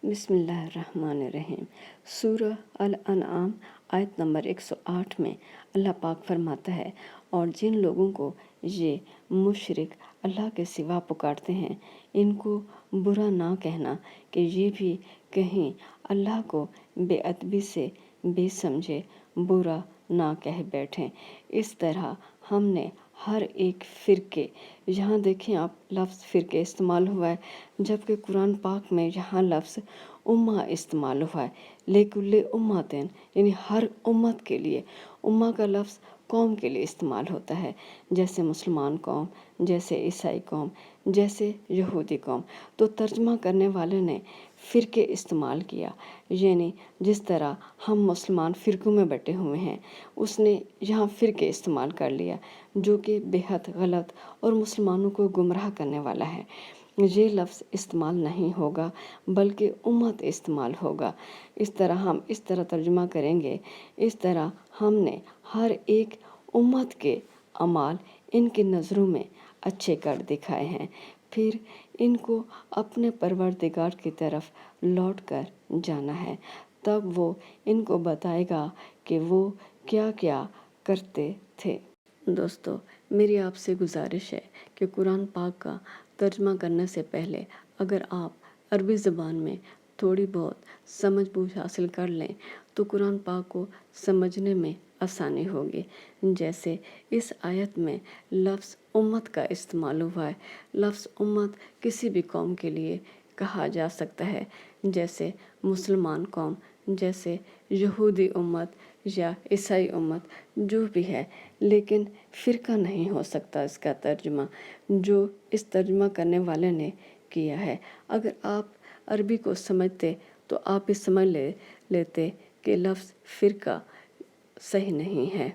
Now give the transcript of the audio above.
بسم اللہ الرحمن الرحیم۔ سورہ الانعام آیت نمبر 108 میں اللہ پاک فرماتا ہے، اور جن لوگوں کو یہ مشرک اللہ کے سوا پکارتے ہیں ان کو برا نہ کہنا کہ یہ بھی کہیں اللہ کو بے ادبی سے بے سمجھے برا نہ کہہ بیٹھیں۔ اس طرح ہم نے ہر ایک فرقے، یہاں دیکھیں آپ لفظ فرقے استعمال ہوا ہے، جبکہ قرآن پاک میں یہاں لفظ امہ استعمال ہوا ہے، لِكُلِّ أُمَّةٍ یعنی ہر امت کے لیے۔ امہ کا لفظ قوم کے لیے استعمال ہوتا ہے، جیسے مسلمان قوم، جیسے عیسائی قوم، جیسے یہودی قوم۔ تو ترجمہ کرنے والے نے فرقے استعمال کیا، یعنی جس طرح ہم مسلمان فرقوں میں بٹے ہوئے ہیں، اس نے یہاں فرقے استعمال کر لیا، جو کہ بہت غلط اور مسلمانوں کو گمراہ کرنے والا ہے۔ یہ لفظ استعمال نہیں ہوگا بلکہ امت استعمال ہوگا۔ اس طرح ہم اس طرح ترجمہ کریں گے، اس طرح ہم نے ہر ایک امت کے اعمال ان کی نظروں میں اچھے کر دکھائے ہیں، پھر ان کو اپنے پروردگار کی طرف لوٹ کر جانا ہے، تب وہ ان کو بتائے گا کہ وہ کیا کیا کرتے تھے۔ دوستو، میری آپ سے گزارش ہے کہ قرآن پاک کا ترجمہ کرنے سے پہلے اگر آپ عربی زبان میں تھوڑی بہت سمجھ بوجھ حاصل کر لیں تو قرآن پاک کو سمجھنے میں آسانی ہوگی۔ جیسے اس آیت میں لفظ امت کا استعمال ہوا ہے، لفظ امت کسی بھی قوم کے لیے کہا جا سکتا ہے، جیسے مسلمان قوم، جیسے یہودی امت یا عیسائی امت، جو بھی ہے، لیکن فرقہ نہیں ہو سکتا اس کا ترجمہ جو اس ترجمہ کرنے والے نے کیا ہے۔ اگر آپ عربی کو سمجھتے تو آپ یہ سمجھ لیتے کہ لفظ فرقہ صحیح نہیں ہے۔